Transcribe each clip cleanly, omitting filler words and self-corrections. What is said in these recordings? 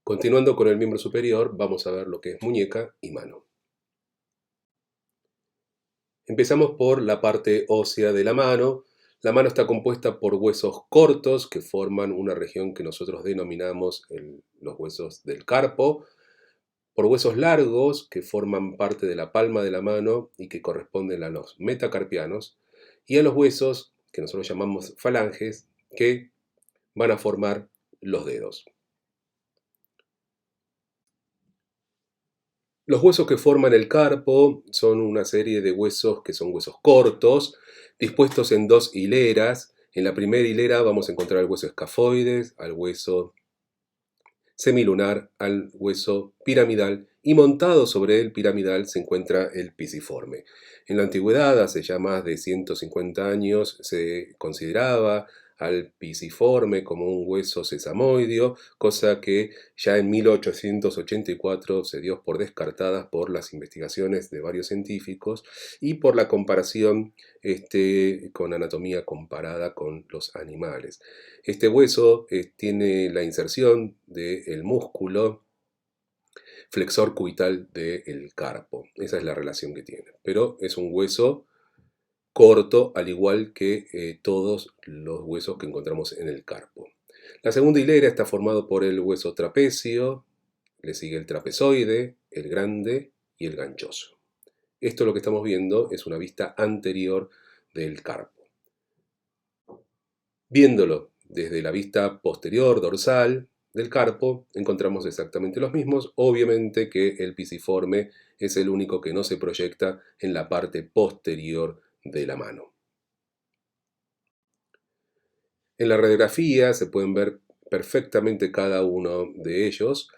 Continuando con el miembro superior, vamos a ver lo que es muñeca y mano. Empezamos por la parte ósea de la mano. La mano está compuesta por huesos cortos que forman una región que nosotros denominamos los huesos del carpo, por huesos largos que forman parte de la palma de la mano y que corresponden a los metacarpianos, y a los huesos que nosotros llamamos falanges que van a formar los dedos. Los huesos que forman el carpo son una serie de huesos que son huesos cortos, dispuestos en dos hileras. En la primera hilera vamos a encontrar el hueso escafoides, al hueso semilunar, al hueso piramidal, y montado sobre el piramidal se encuentra el pisiforme. En la antigüedad, hace ya más de 150 años, se consideraba al pisiforme como un hueso sesamoideo, cosa que ya en 1884 se dio por descartada por las investigaciones de varios científicos y por la comparación con anatomía comparada con los animales. Este hueso tiene la inserción del músculo flexor cubital del carpo. Esa es la relación que tiene. Pero es un hueso corto, al igual que todos los huesos que encontramos en el carpo. La segunda hilera está formado por el hueso trapecio, le sigue el trapezoide, el grande y el ganchoso. Esto lo que estamos viendo es una vista anterior del carpo. Viéndolo desde la vista posterior, dorsal, del carpo, encontramos exactamente los mismos. Obviamente que el pisiforme es el único que no se proyecta en la parte posterior de la mano. En la radiografía se pueden ver perfectamente cada uno de ellos.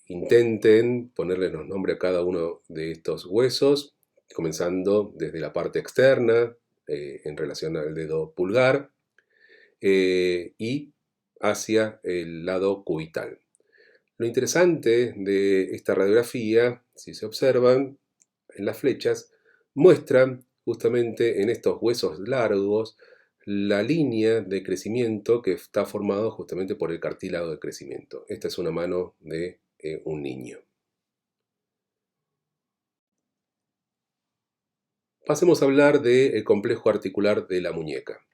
Intenten ponerle los nombres a cada uno de estos huesos, comenzando desde la parte externa, en relación al dedo pulgar, y hacia el lado cubital. Lo interesante de esta radiografía, si se observan en las flechas, muestran justamente en estos huesos largos la línea de crecimiento que está formado justamente por el cartílago de crecimiento. Esta es una mano de un niño. Pasemos a hablar del complejo articular de la muñeca.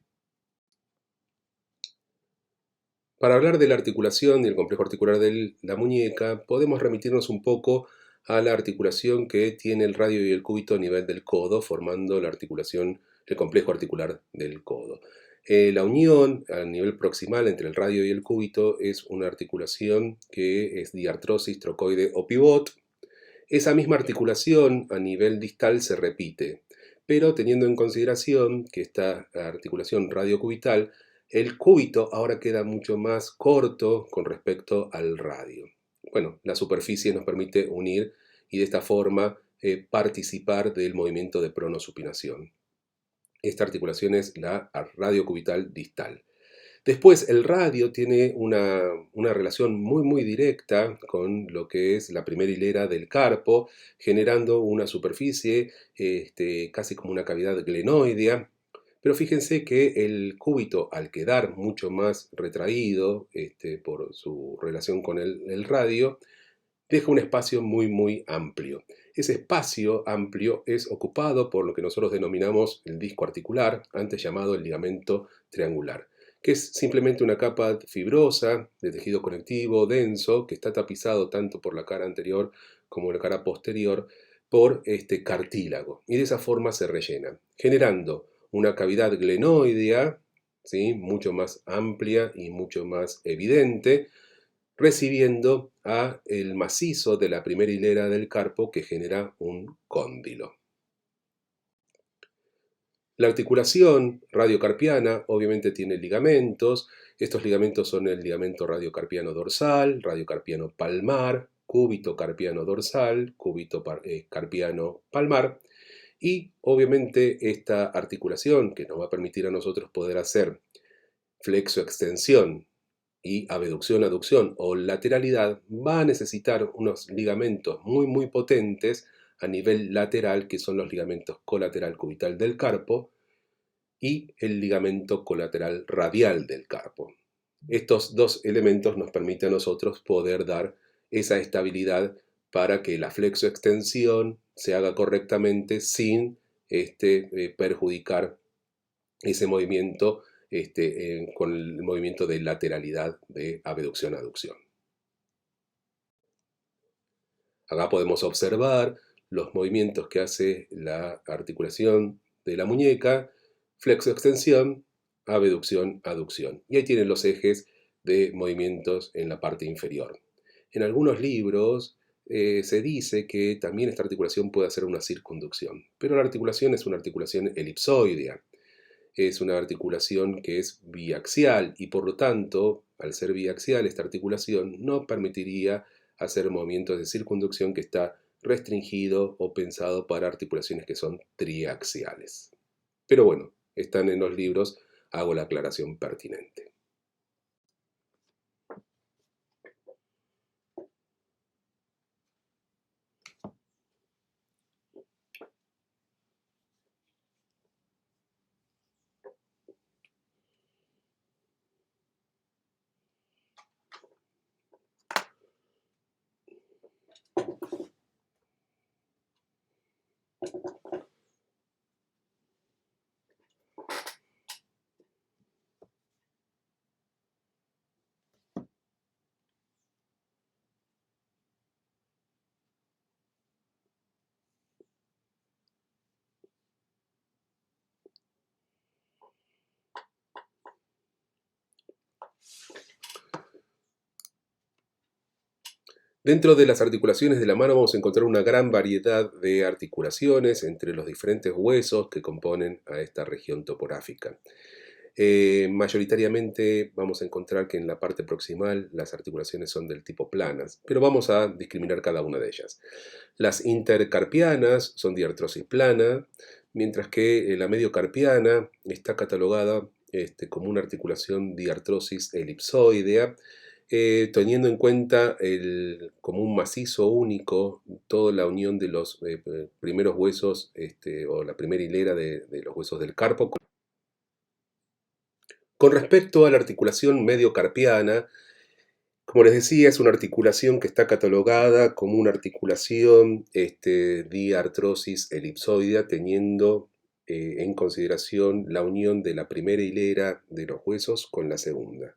Para hablar de la articulación y el complejo articular de la muñeca, podemos remitirnos un poco a la articulación que tiene el radio y el cúbito a nivel del codo, formando la articulación, el complejo articular del codo. La unión a nivel proximal entre el radio y el cúbito es una articulación que es diartrosis, trocoide o pivot. Esa misma articulación a nivel distal se repite, pero teniendo en consideración que esta articulación radiocubital, el cúbito ahora queda mucho más corto con respecto al radio. Bueno, la superficie nos permite unir y de esta forma participar del movimiento de pronosupinación. Esta articulación es la radiocubital distal. Después, el radio tiene una relación muy directa con lo que es la primera hilera del carpo, generando una superficie casi como una cavidad glenoidea. Pero fíjense que el cúbito, al quedar mucho más retraído por su relación con el radio, deja un espacio muy amplio. Ese espacio amplio es ocupado por lo que nosotros denominamos el disco articular, antes llamado el ligamento triangular, que es simplemente una capa fibrosa de tejido conectivo denso que está tapizado tanto por la cara anterior como la cara posterior por este cartílago, y de esa forma se rellena, generando una cavidad glenoidea, ¿sí?, mucho más amplia y mucho más evidente, recibiendo a el macizo de la primera hilera del carpo que genera un cóndilo. La articulación radiocarpiana obviamente tiene ligamentos. Estos ligamentos son el ligamento radiocarpiano dorsal, radiocarpiano palmar, cúbito carpiano dorsal, cúbito carpiano palmar. Y obviamente esta articulación que nos va a permitir a nosotros poder hacer flexoextensión y abducción, aducción o lateralidad, va a necesitar unos ligamentos muy potentes a nivel lateral, que son los ligamentos colateral cubital del carpo y el ligamento colateral radial del carpo. Estos dos elementos nos permiten a nosotros poder dar esa estabilidad para que la flexoextensión se haga correctamente sin perjudicar ese movimiento con el movimiento de lateralidad de abducción-aducción. Acá podemos observar los movimientos que hace la articulación de la muñeca, flexoextensión, abducción, aducción. Y ahí tienen los ejes de movimientos en la parte inferior. En algunos libros se dice que también esta articulación puede hacer una circunducción, pero la articulación es una articulación elipsoidea. Es una articulación que es biaxial y por lo tanto, al ser biaxial, esta articulación no permitiría hacer movimientos de circunducción que está restringido o pensado para articulaciones que son triaxiales. Pero bueno, están en los libros, hago la aclaración pertinente. Dentro de las articulaciones de la mano vamos a encontrar una gran variedad de articulaciones entre los diferentes huesos que componen a esta región topográfica. Mayoritariamente vamos a encontrar que en la parte proximal las articulaciones son del tipo planas, pero vamos a discriminar cada una de ellas. Las intercarpianas son de artrosis plana, mientras que la mediocarpiana está catalogada como una articulación de artrosis elipsoidea, teniendo en cuenta como un macizo único toda la unión de los primeros huesos o la primera hilera de los huesos del carpo. Con respecto a la articulación mediocarpiana, como les decía, es una articulación que está catalogada como una articulación de artrosis elipsoidea, teniendo en consideración la unión de la primera hilera de los huesos con la segunda.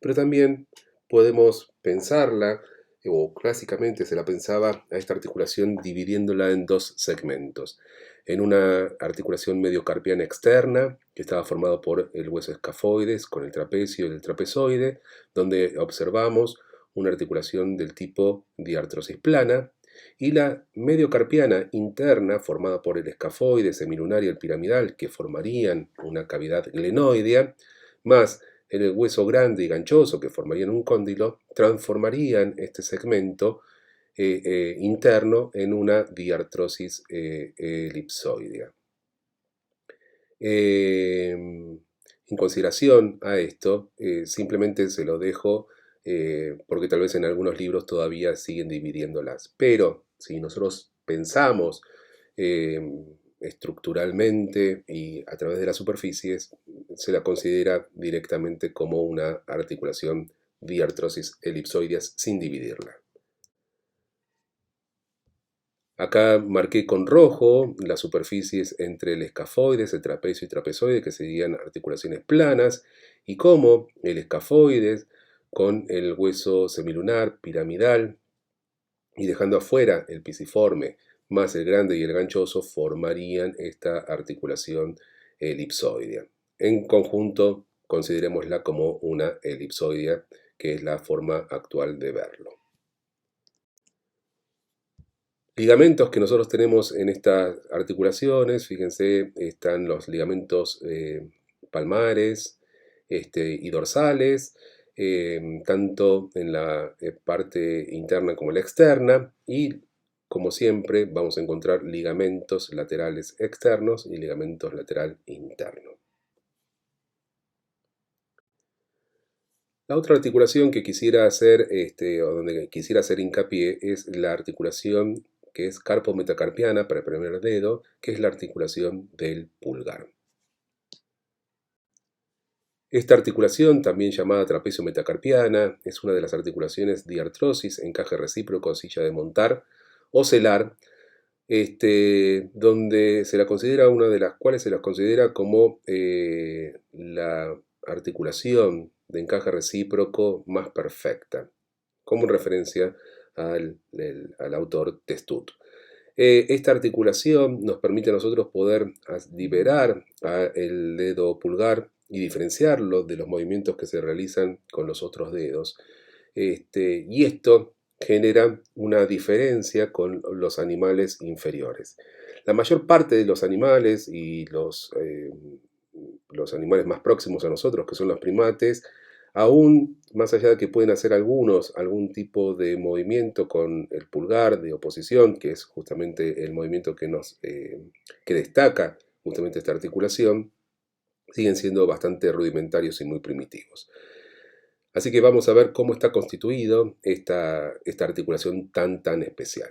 Pero también podemos pensarla, o clásicamente se la pensaba a esta articulación dividiéndola en dos segmentos. En una articulación mediocarpiana externa, que estaba formada por el hueso escafoides con el trapecio y el trapezoide, donde observamos una articulación del tipo diartrosis plana, y la mediocarpiana interna, formada por el escafoide, semilunar y el piramidal, que formarían una cavidad glenoidea, más el hueso grande y ganchoso, que formarían un cóndilo, transformarían este segmento interno en una diartrosis elipsoidea. En consideración a esto, simplemente se lo dejo porque tal vez en algunos libros todavía siguen dividiéndolas. Pero si nosotros pensamos estructuralmente y a través de las superficies, se la considera directamente como una articulación diartrosis elipsoideas sin dividirla. Acá marqué con rojo las superficies entre el escafoides, el trapecio y trapezoide, que serían articulaciones planas, y cómo el escafoides con el hueso semilunar, piramidal, y dejando afuera el pisiforme, más el grande y el ganchoso, formarían esta articulación elipsoidea. En conjunto, considerémosla como una elipsoidea, que es la forma actual de verlo. Ligamentos que nosotros tenemos en estas articulaciones, fíjense, están los ligamentos palmares y dorsales, tanto en la parte interna como la externa, y como siempre vamos a encontrar ligamentos laterales externos y ligamentos lateral interno. La otra articulación que quisiera hacer, o donde quisiera hacer hincapié, es la articulación que es carpo-metacarpiana para el primer dedo, que es la articulación del pulgar. Esta articulación, también llamada trapecio metacarpiana, es una de las articulaciones diartrosis, encaje recíproco, silla de montar o celar, donde se la considera, una de las cuales se la considera como la articulación de encaje recíproco más perfecta, como referencia al autor Testut. Esta articulación nos permite a nosotros poder liberar el dedo pulgar y diferenciarlo de los movimientos que se realizan con los otros dedos. Y esto genera una diferencia con los animales inferiores. La mayor parte de los animales y los animales más próximos a nosotros, que son los primates, aún más allá de que pueden hacer algún tipo de movimiento con el pulgar de oposición, que es justamente el movimiento que destaca justamente esta articulación, siguen siendo bastante rudimentarios y muy primitivos. Así que vamos a ver cómo está constituido esta articulación tan especial.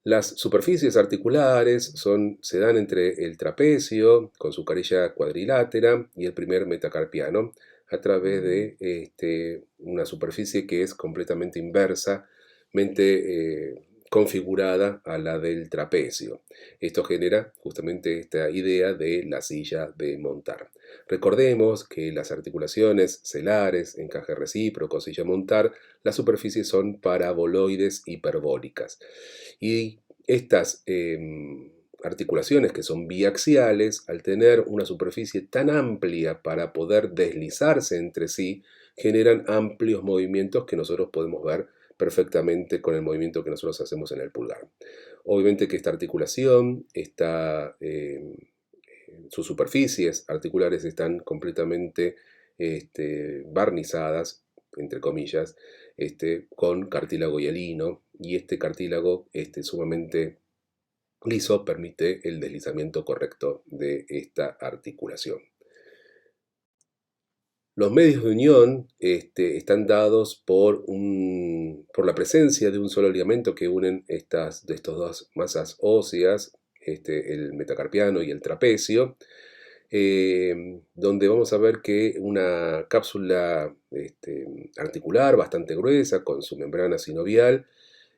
Las superficies articulares se dan entre el trapecio, con su carilla cuadrilátera, y el primer metacarpiano, a través de una superficie que es completamente inversamente configurada a la del trapecio. Esto genera justamente esta idea de la silla de montar. Recordemos que las articulaciones celares, encaje recíproco, silla montar, las superficies son paraboloides hiperbólicas. Y estas articulaciones, que son biaxiales, al tener una superficie tan amplia para poder deslizarse entre sí, generan amplios movimientos que nosotros podemos ver perfectamente con el movimiento que nosotros hacemos en el pulgar. Obviamente que esta articulación sus superficies articulares están completamente barnizadas, entre comillas, con cartílago hialino, y este cartílago sumamente liso permite el deslizamiento correcto de esta articulación. Los medios de unión están dados por la presencia de un solo ligamento que unen estas dos masas óseas, el metacarpiano y el trapecio, donde vamos a ver que una cápsula articular bastante gruesa con su membrana sinovial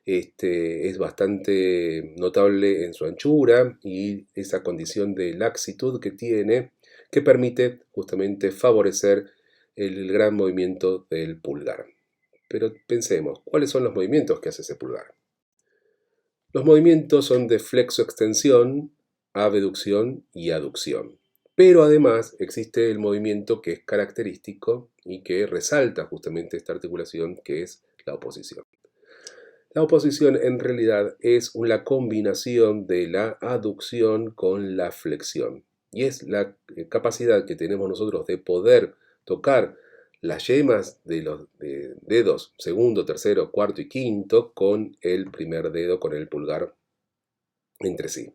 es bastante notable en su anchura, y esa condición de laxitud que tiene, que permite justamente favorecer el gran movimiento del pulgar. Pero pensemos, ¿cuáles son los movimientos que hace ese pulgar? Los movimientos son de flexoextensión, abducción y aducción. Pero además existe el movimiento que es característico y que resalta justamente esta articulación, que es la oposición. La oposición en realidad es una combinación de la aducción con la flexión, y es la capacidad que tenemos nosotros de poder tocar las yemas de los dedos segundo, tercero, cuarto y quinto con el primer dedo, con el pulgar entre sí.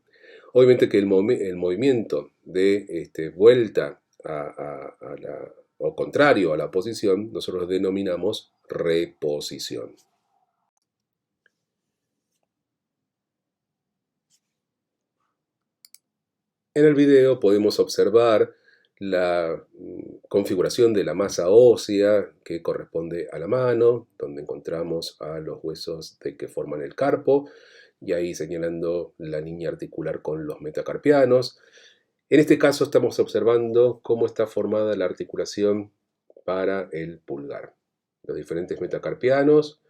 Obviamente que el movimiento de vuelta o contrario a la posición nosotros lo denominamos reposición. En el video podemos observar la configuración de la masa ósea que corresponde a la mano, donde encontramos a los huesos que forman el carpo, y ahí señalando la línea articular con los metacarpianos. En este caso estamos observando cómo está formada la articulación para el pulgar. Los diferentes metacarpianos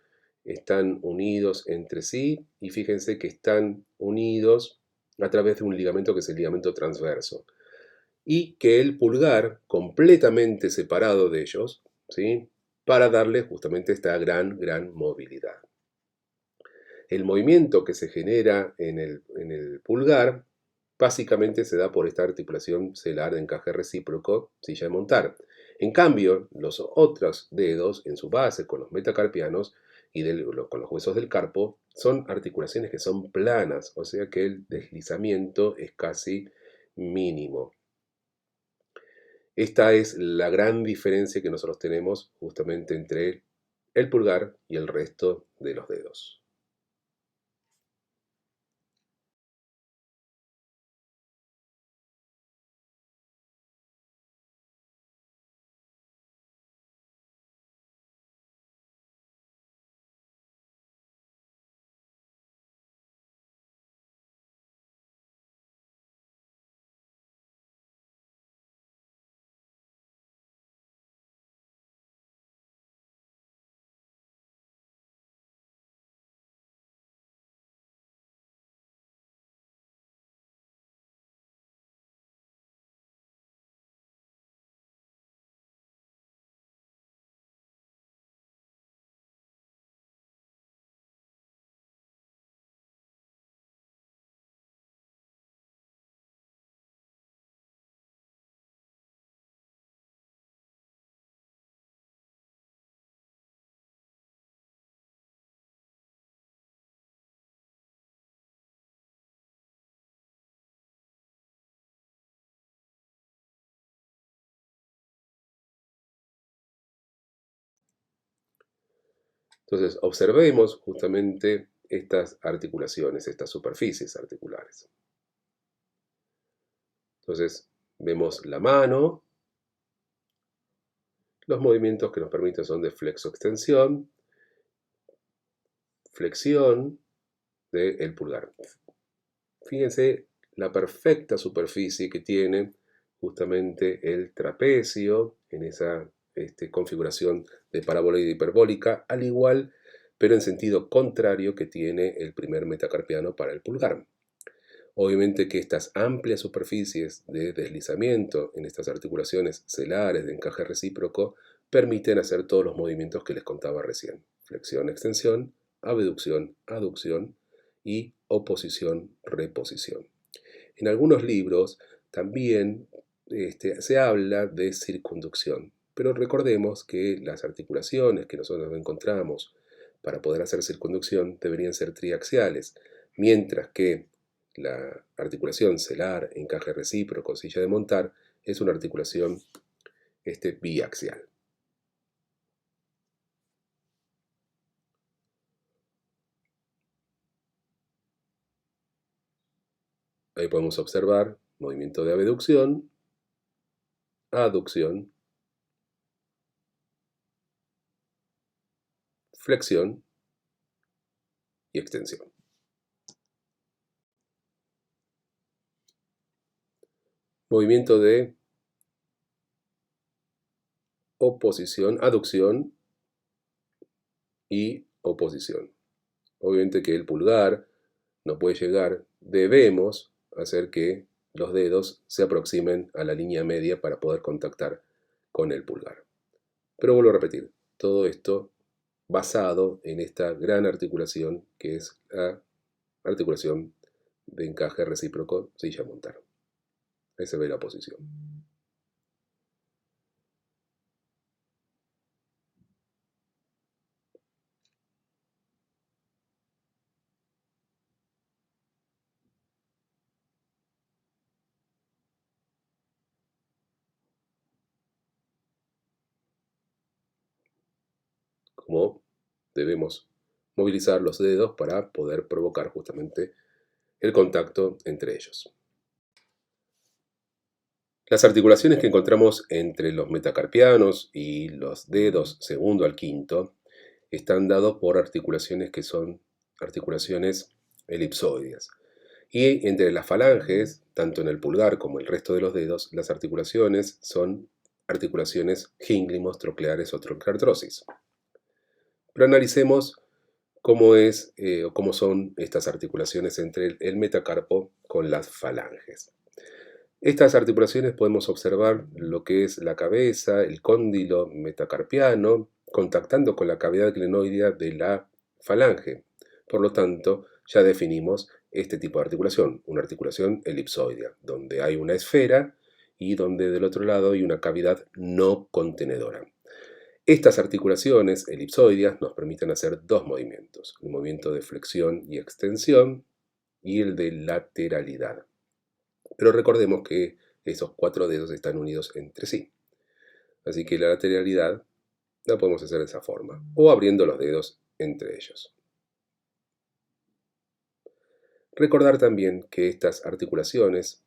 están unidos entre sí, y fíjense que están unidos a través de un ligamento que es el ligamento transverso, y que el pulgar completamente separado de ellos, ¿sí?, para darle justamente esta gran movilidad. El movimiento que se genera en el pulgar básicamente se da por esta articulación celar de encaje recíproco, silla de montar. En cambio, los otros dedos en su base, con los metacarpianos y con los huesos del carpo, son articulaciones que son planas, o sea que el deslizamiento es casi mínimo. Esta es la gran diferencia que nosotros tenemos justamente entre el pulgar y el resto de los dedos. Entonces, observemos justamente estas articulaciones, estas superficies articulares. Entonces, vemos la mano. Los movimientos que nos permiten son de flexo-extensión, flexión del pulgar. Fíjense la perfecta superficie que tiene justamente el trapecio en esa configuración de parabólica y hiperbólica, al igual, pero en sentido contrario, que tiene el primer metacarpiano para el pulgar. Obviamente que estas amplias superficies de deslizamiento en estas articulaciones celares de encaje recíproco permiten hacer todos los movimientos que les contaba recién: flexión, extensión, abducción, aducción y oposición, reposición. En algunos libros también se habla de circunducción, pero recordemos que las articulaciones que nosotros encontramos para poder hacer circunducción deberían ser triaxiales, mientras que la articulación celar, encaje recíproco, silla de montar, es una articulación biaxial. Ahí podemos observar movimiento de abducción, aducción, flexión y extensión. Movimiento de oposición, aducción y oposición. Obviamente que el pulgar no puede llegar, debemos hacer que los dedos se aproximen a la línea media para poder contactar con el pulgar. Pero vuelvo a repetir, todo esto basado en esta gran articulación que es la articulación de encaje recíproco silla-montar. Ahí se ve la posición. Como debemos movilizar los dedos para poder provocar justamente el contacto entre ellos. Las articulaciones que encontramos entre los metacarpianos y los dedos segundo al quinto están dados por articulaciones que son articulaciones elipsoides. Y entre las falanges, tanto en el pulgar como el resto de los dedos, las articulaciones son articulaciones gínglimo-trocleares o troncleartrosis. Pero analicemos cómo son estas articulaciones entre el metacarpo con las falanges. Estas articulaciones podemos observar lo que es la cabeza, el cóndilo metacarpiano, contactando con la cavidad glenoidea de la falange. Por lo tanto, ya definimos este tipo de articulación, una articulación elipsoidea, donde hay una esfera y donde del otro lado hay una cavidad no contenedora. Estas articulaciones elipsoideas nos permiten hacer dos movimientos: el movimiento de flexión y extensión y el de lateralidad. Pero recordemos que esos cuatro dedos están unidos entre sí. Así que la lateralidad la podemos hacer de esa forma, o abriendo los dedos entre ellos. Recordar también que estas articulaciones,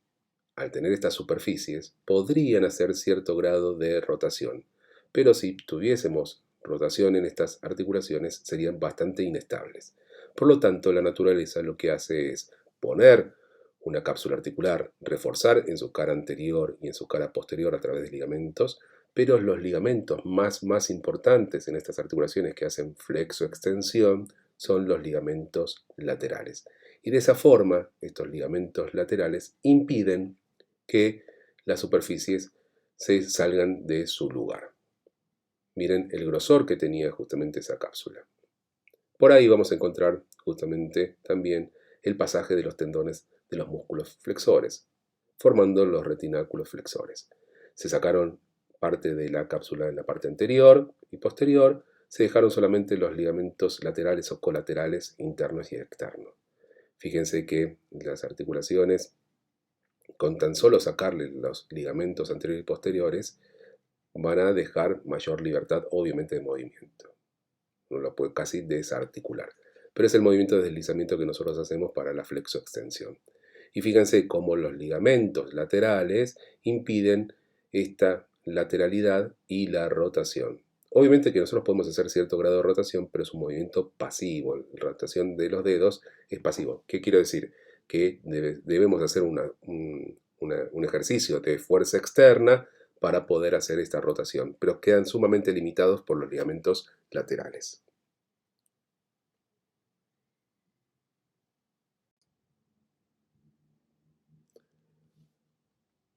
al tener estas superficies, podrían hacer cierto grado de rotación, pero si tuviésemos rotación en estas articulaciones serían bastante inestables. Por lo tanto, la naturaleza lo que hace es poner una cápsula articular, reforzar en su cara anterior y en su cara posterior a través de ligamentos, pero los ligamentos más importantes en estas articulaciones que hacen flexo-extensión son los ligamentos laterales. Y de esa forma, estos ligamentos laterales impiden que las superficies se salgan de su lugar. Miren el grosor que tenía justamente esa cápsula. Por ahí vamos a encontrar justamente también el pasaje de los tendones de los músculos flexores, formando los retináculos flexores. Se sacaron parte de la cápsula en la parte anterior y posterior, se dejaron solamente los ligamentos laterales o colaterales internos y externos. Fíjense que las articulaciones, con tan solo sacarle los ligamentos anteriores y posteriores, van a dejar mayor libertad, obviamente, de movimiento. uno lo puede casi desarticular. Pero es el movimiento de deslizamiento que nosotros hacemos para la flexoextensión. Y fíjense cómo los ligamentos laterales impiden esta lateralidad y la rotación. Obviamente que nosotros podemos hacer cierto grado de rotación, pero es un movimiento pasivo. La rotación de los dedos es pasivo. ¿Qué quiero decir? Que debemos hacer un ejercicio de fuerza externa para poder hacer esta rotación, pero quedan sumamente limitados por los ligamentos laterales.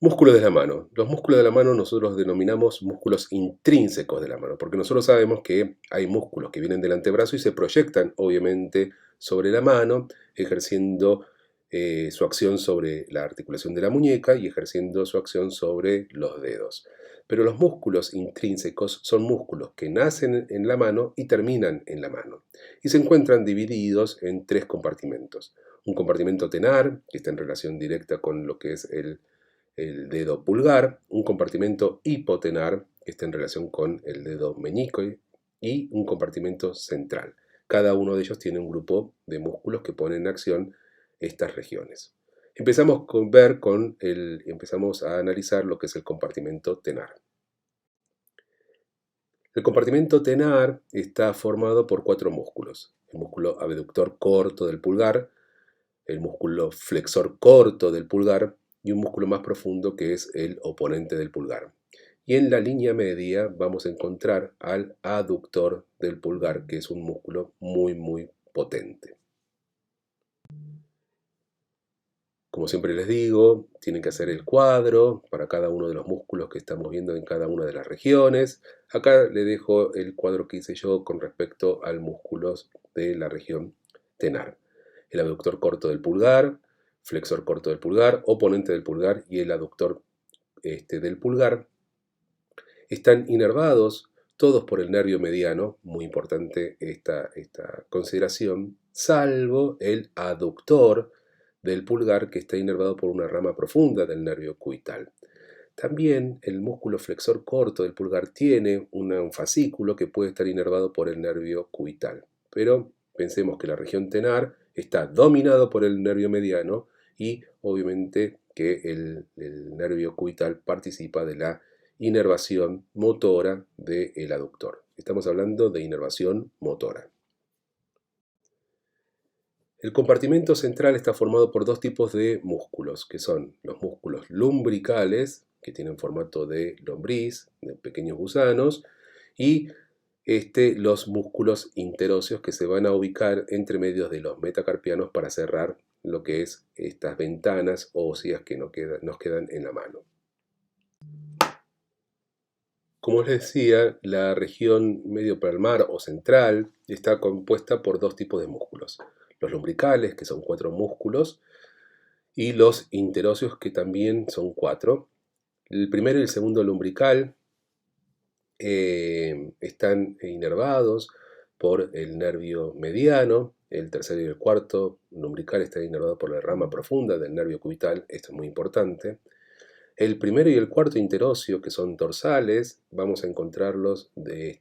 Músculos de la mano. Los músculos de la mano nosotros los denominamos músculos intrínsecos de la mano, porque nosotros sabemos que hay músculos que vienen del antebrazo y se proyectan obviamente sobre la mano, ejerciendo su acción sobre la articulación de la muñeca y ejerciendo su acción sobre los dedos. Pero los músculos intrínsecos son músculos que nacen en la mano y terminan en la mano, y se encuentran divididos en tres compartimentos. Un compartimento tenar, que está en relación directa con lo que es el dedo pulgar, un compartimento hipotenar, que está en relación con el dedo meñique, y un compartimento central. Cada uno de ellos tiene un grupo de músculos que ponen en acción estas regiones. Empezamos a analizar lo que es el compartimento tenar. El compartimento tenar está formado por cuatro músculos: el músculo abductor corto del pulgar, el músculo flexor corto del pulgar y un músculo más profundo que es el oponente del pulgar. Y en la línea media vamos a encontrar al aductor del pulgar, que es un músculo muy potente. Como siempre les digo, tienen que hacer el cuadro para cada uno de los músculos que estamos viendo en cada una de las regiones. Acá les dejo el cuadro que hice yo con respecto al músculos de la región tenar: el abductor corto del pulgar, flexor corto del pulgar, oponente del pulgar y el aductor del pulgar. Están inervados todos por el nervio mediano, muy importante esta consideración, salvo el aductor del pulgar, que está inervado por una rama profunda del nervio cubital. También el músculo flexor corto del pulgar tiene un fascículo que puede estar inervado por el nervio cubital. Pero pensemos que la región tenar está dominado por el nervio mediano y obviamente que el nervio cubital participa de la inervación motora del aductor. Estamos hablando de inervación motora. El compartimento central está formado por dos tipos de músculos, que son los músculos lumbricales, que tienen formato de lombriz, de pequeños gusanos, y los músculos interóseos, que se van a ubicar entre medios de los metacarpianos para cerrar lo que es estas ventanas óseas que nos quedan en la mano. Como les decía, la región mediopalmar o central está compuesta por dos tipos de músculos: los lumbricales, que son 4 músculos, y los interóseos, que también son 4. El primero y el segundo lumbrical están inervados por el nervio mediano. El tercero y el cuarto lumbrical están inervados por la rama profunda del nervio cubital. Esto es muy importante. El primero y el cuarto interóseo, que son dorsales, vamos a encontrarlos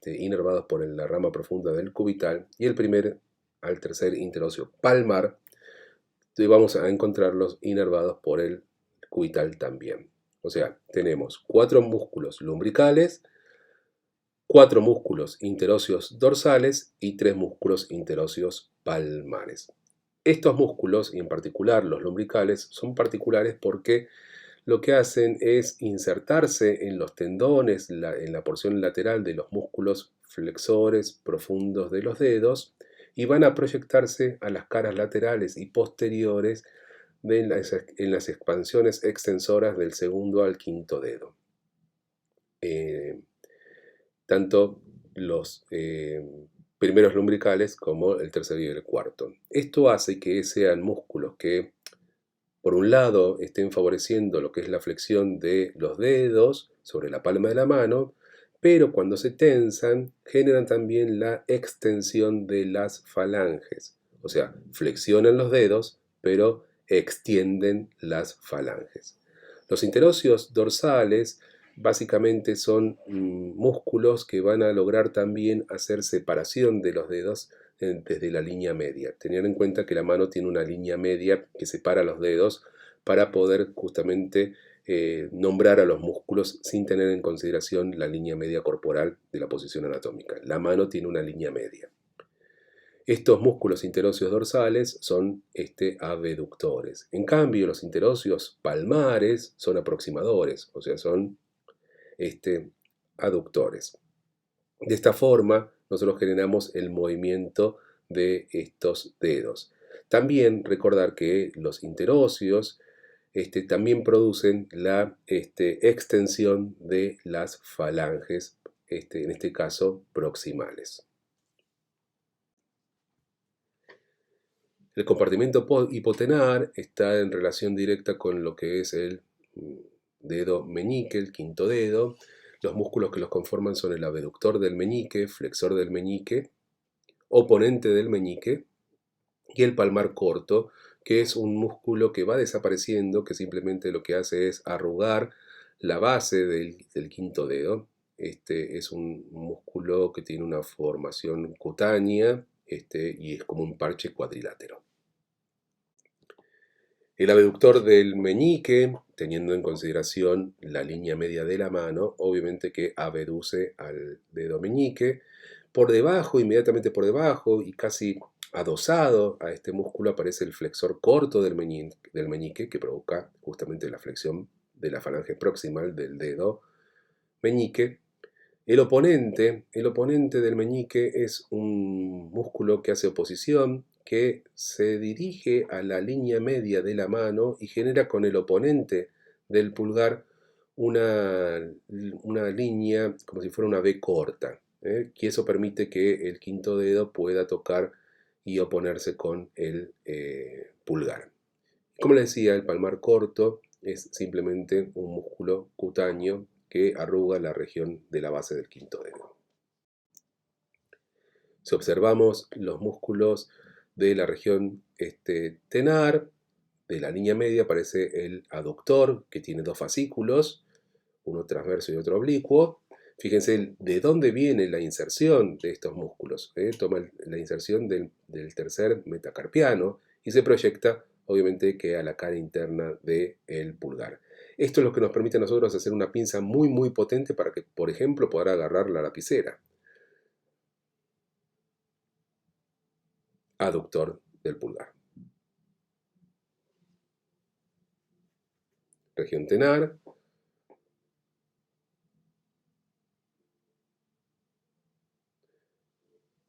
inervados por la rama profunda del cubital. Y el primer al tercer interóseo palmar, vamos a encontrarlos inervados por el cubital también. O sea, tenemos 4 músculos lumbricales, 4 músculos interóseos dorsales y 3 músculos interóseos palmares. Estos músculos, y en particular los lumbricales, son particulares porque lo que hacen es insertarse en los tendones, en la porción lateral de los músculos flexores profundos de los dedos, y van a proyectarse a las caras laterales y posteriores en las expansiones extensoras del segundo al quinto dedo. Tanto los primeros lumbricales como el tercero y el cuarto. Esto hace que sean músculos que, por un lado, estén favoreciendo lo que es la flexión de los dedos sobre la palma de la mano, pero cuando se tensan, generan también la extensión de las falanges. O sea, flexionan los dedos, pero extienden las falanges. Los interóseos dorsales básicamente son músculos que van a lograr también hacer separación de los dedos desde la línea media. Tener en cuenta que la mano tiene una línea media que separa los dedos para poder justamente nombrar a los músculos sin tener en consideración la línea media corporal de la posición anatómica. La mano tiene una línea media. Estos músculos interóseos dorsales son abductores. En cambio, los interóseos palmares son aproximadores, o sea, son aductores. De esta forma, nosotros generamos el movimiento de estos dedos. También recordar que los interóseos también producen la extensión de las falanges, en este caso proximales. El compartimento hipotenar está en relación directa con lo que es el dedo meñique, el quinto dedo. Los músculos que los conforman son el abductor del meñique, flexor del meñique, oponente del meñique y el palmar corto, que es un músculo que va desapareciendo, que simplemente lo que hace es arrugar la base del quinto dedo. Este es un músculo que tiene una formación cutánea y es como un parche cuadrilátero. El abductor del meñique, teniendo en consideración la línea media de la mano, obviamente que abduce al dedo meñique. Por debajo, inmediatamente por debajo y casi adosado a este músculo aparece el flexor corto del meñique que provoca justamente la flexión de la falange proximal del dedo meñique. El oponente del meñique es un músculo que hace oposición, que se dirige a la línea media de la mano y genera con el oponente del pulgar una línea como si fuera una V corta, que eso permite que el quinto dedo pueda tocar y oponerse con el pulgar. Como les decía, el palmar corto es simplemente un músculo cutáneo que arruga la región de la base del quinto dedo. Si observamos los músculos de la región tenar, de la línea media aparece el aductor, que tiene dos fascículos, uno transverso y otro oblicuo. Fíjense de dónde viene la inserción de estos músculos. Toma la inserción del tercer metacarpiano y se proyecta, obviamente, que a la cara interna del pulgar. Esto es lo que nos permite a nosotros hacer una pinza muy, muy potente para que, por ejemplo, poder agarrar la lapicera. Aductor del pulgar. Región tenar.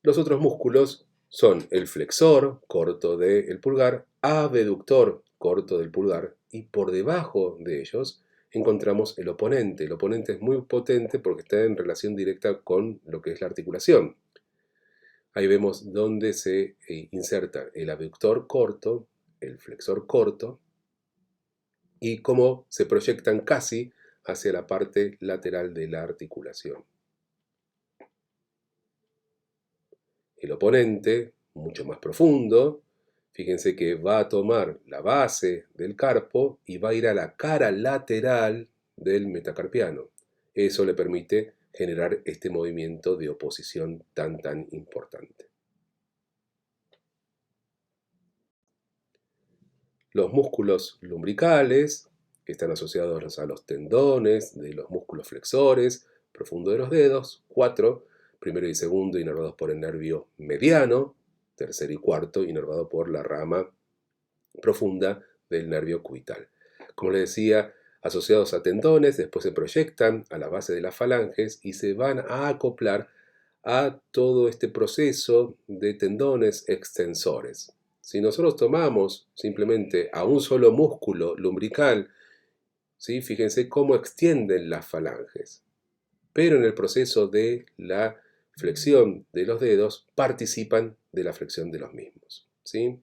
Los otros músculos son el flexor, corto del pulgar, abductor, corto del pulgar, y por debajo de ellos encontramos el oponente. El oponente es muy potente porque está en relación directa con lo que es la articulación. Ahí vemos dónde se inserta el abductor corto, el flexor corto, y cómo se proyectan casi hacia la parte lateral de la articulación. El oponente, mucho más profundo, fíjense que va a tomar la base del carpo y va a ir a la cara lateral del metacarpiano. Eso le permite generar este movimiento de oposición tan importante. Los músculos lumbricales, que están asociados a los tendones de los músculos flexores, profundo de los dedos, 4, primero y segundo inervados por el nervio mediano, tercero y cuarto inervado por la rama profunda del nervio cubital. Como les decía, asociados a tendones, después se proyectan a la base de las falanges y se van a acoplar a todo este proceso de tendones extensores. Si nosotros tomamos simplemente a un solo músculo lumbrical, ¿sí? Fíjense cómo extienden las falanges. Pero en el proceso de la flexión de los dedos participan de la flexión de los mismos, ¿sí?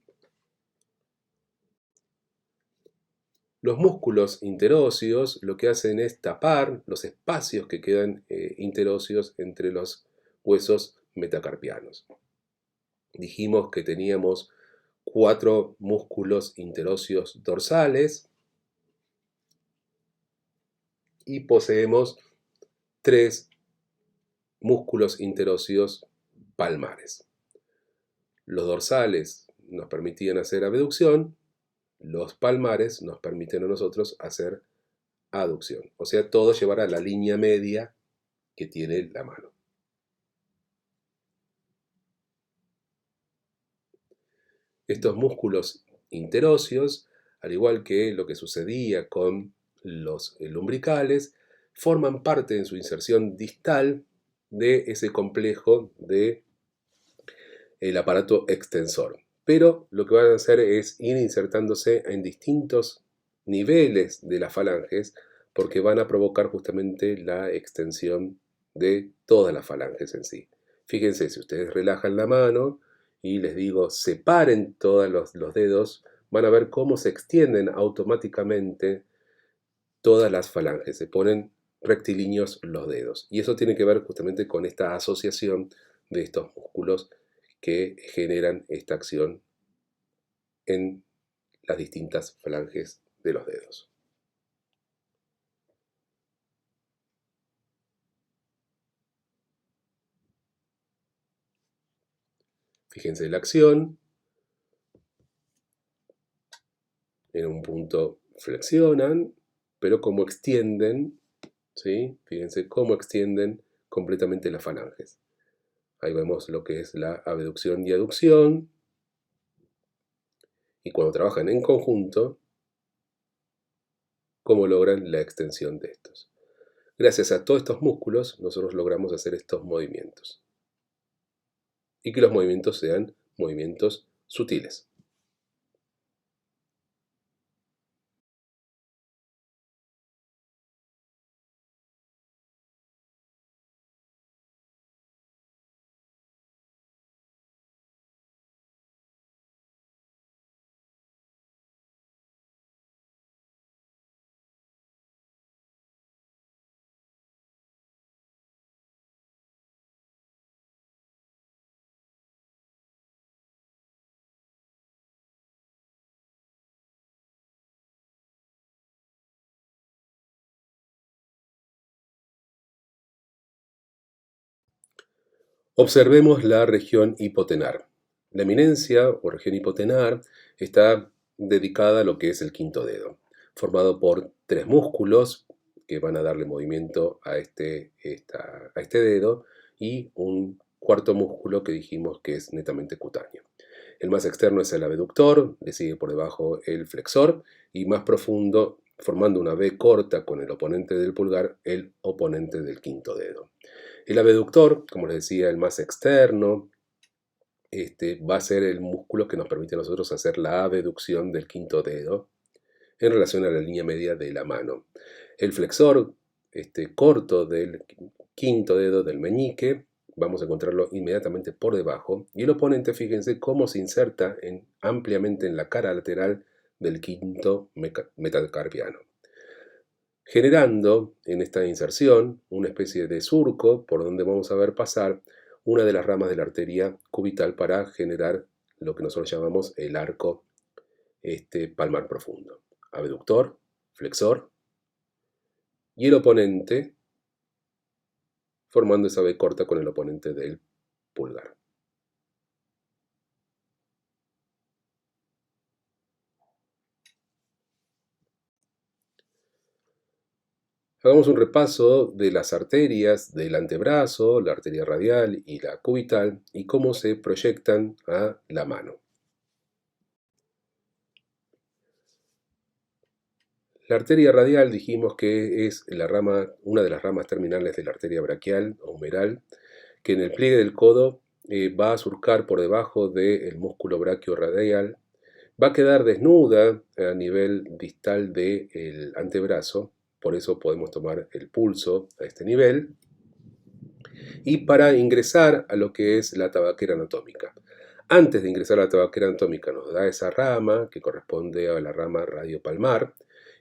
Los músculos interóseos lo que hacen es tapar los espacios que quedan interóseos entre los huesos metacarpianos. Dijimos que teníamos 4 músculos interóseos dorsales y poseemos 3 músculos interóseos palmares. Los dorsales nos permitían hacer abducción, los palmares nos permiten a nosotros hacer aducción. O sea, todo llevar a la línea media que tiene la mano. Estos músculos interóseos, al igual que lo que sucedía con los lumbricales, forman parte en su inserción distal de ese complejo del aparato extensor. Pero lo que van a hacer es ir insertándose en distintos niveles de las falanges porque van a provocar justamente la extensión de todas las falanges en sí. Fíjense, si ustedes relajan la mano y les digo separen todos los dedos, van a ver cómo se extienden automáticamente todas las falanges, se ponen rectilíneos los dedos. Y eso tiene que ver justamente con esta asociación de estos músculos que generan esta acción en las distintas falanges de los dedos. Fíjense la acción, en un punto flexionan, pero cómo extienden, ¿sí? Fíjense cómo extienden completamente las falanges. Ahí vemos lo que es la abducción y aducción. Y cuando trabajan en conjunto, cómo logran la extensión de estos. Gracias a todos estos músculos, nosotros logramos hacer estos movimientos. Y que los movimientos sean movimientos sutiles. Observemos la región hipotenar. La eminencia o región hipotenar está dedicada a lo que es el quinto dedo, formado por 3 músculos que van a darle movimiento a este dedo y un cuarto músculo que dijimos que es netamente cutáneo. El más externo es el abductor, le sigue por debajo el flexor y más profundo, formando una V corta con el oponente del pulgar, el oponente del quinto dedo. El abductor, como les decía, el más externo, va a ser el músculo que nos permite a nosotros hacer la abducción del quinto dedo en relación a la línea media de la mano. El flexor corto del quinto dedo del meñique, vamos a encontrarlo inmediatamente por debajo. Y el oponente, fíjense cómo se inserta ampliamente en la cara lateral del quinto metacarpiano, generando en esta inserción una especie de surco por donde vamos a ver pasar una de las ramas de la arteria cubital para generar lo que nosotros llamamos el arco palmar profundo. Abductor, flexor y el oponente formando esa V corta con el oponente del pulgar. Hagamos un repaso de las arterias del antebrazo, la arteria radial y la cubital y cómo se proyectan a la mano. La arteria radial dijimos que es una de las ramas terminales de la arteria braquial o humeral, que en el pliegue del codo va a surcar por debajo del músculo brachioradial, va a quedar desnuda a nivel distal del antebrazo, por eso podemos tomar el pulso a este nivel, y para ingresar a lo que es la tabaquera anatómica. Antes de ingresar a la tabaquera anatómica nos da esa rama que corresponde a la rama radiopalmar,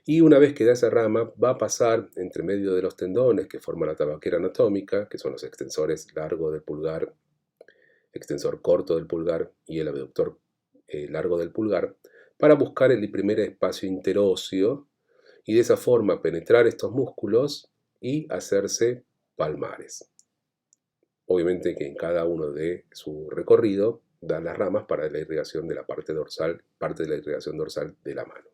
y una vez que da esa rama va a pasar entre medio de los tendones que forman la tabaquera anatómica, que son los extensores largo del pulgar, extensor corto del pulgar y el abductor largo del pulgar, para buscar el primer espacio interóseo y de esa forma penetrar estos músculos y hacerse palmares. Obviamente que en cada uno de su recorrido dan las ramas para la irrigación de la parte dorsal, parte de la irrigación dorsal de la mano.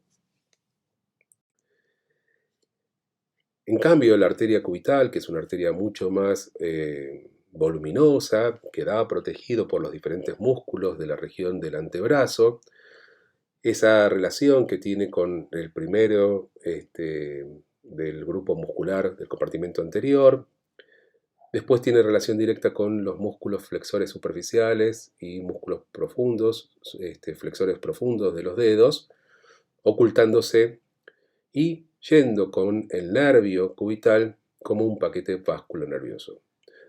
En cambio, la arteria cubital, que es una arteria mucho más voluminosa, quedaba protegido por los diferentes músculos de la región del antebrazo. Esa relación que tiene con el primero del grupo muscular del compartimento anterior. Después tiene relación directa con los músculos flexores superficiales y músculos profundos, flexores profundos de los dedos, ocultándose y yendo con el nervio cubital como un paquete vasculonervioso.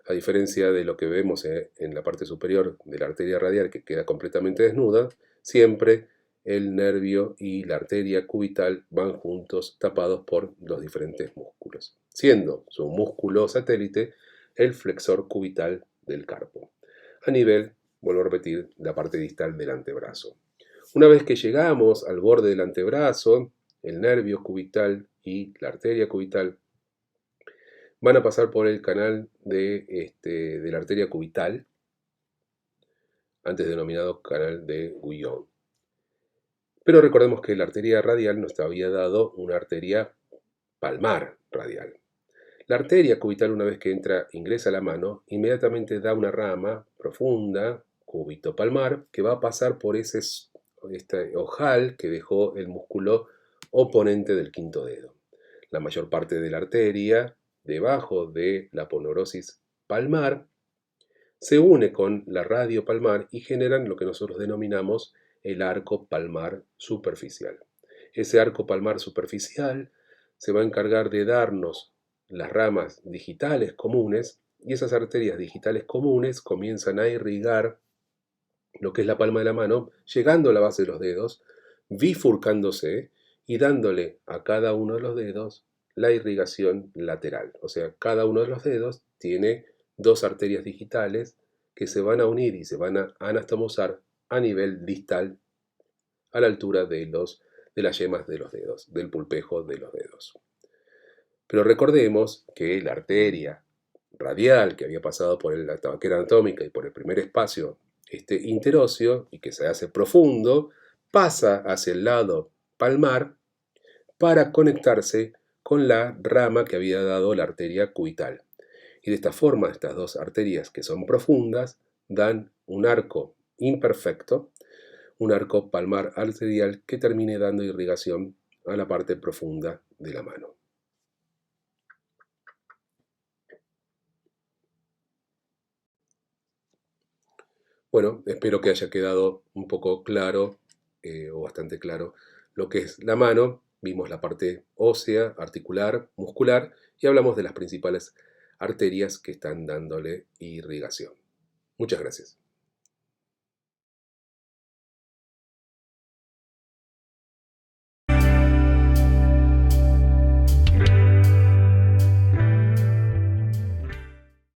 A diferencia de lo que vemos en la parte superior de la arteria radial, que queda completamente desnuda, siempre el nervio y la arteria cubital van juntos, tapados por los diferentes músculos, siendo su músculo satélite el flexor cubital del carpo. A nivel, vuelvo a repetir, la parte distal del antebrazo. Una vez que llegamos al borde del antebrazo, el nervio cubital y la arteria cubital van a pasar por el canal de la arteria cubital, antes denominado canal de Guillain. Pero recordemos que la arteria radial nos había dado una arteria palmar radial. La arteria cubital, una vez que ingresa a la mano, inmediatamente da una rama profunda, cúbito palmar, que va a pasar por este ojal que dejó el músculo oponente del quinto dedo. La mayor parte de la arteria, debajo de la aponeurosis palmar, se une con la radio palmar y generan lo que nosotros denominamos el arco palmar superficial. Ese arco palmar superficial se va a encargar de darnos las ramas digitales comunes, y esas arterias digitales comunes comienzan a irrigar lo que es la palma de la mano, llegando a la base de los dedos, bifurcándose y dándole a cada uno de los dedos la irrigación lateral. O sea, cada uno de los dedos tiene dos arterias digitales que se van a unir y se van a anastomosar a nivel distal, a la altura de las yemas de los dedos, del pulpejo de los dedos. Pero recordemos que la arteria radial que había pasado por la tabaquera anatómica y por el primer espacio interóseo y que se hace profundo, pasa hacia el lado palmar para conectarse con la rama que había dado la arteria cubital. Y de esta forma, estas dos arterias que son profundas dan un arco imperfecto, un arco palmar arterial que termine dando irrigación a la parte profunda de la mano. Bueno, espero que haya quedado un poco claro o bastante claro lo que es la mano. Vimos la parte ósea, articular, muscular y hablamos de las principales arterias que están dándole irrigación. Muchas gracias.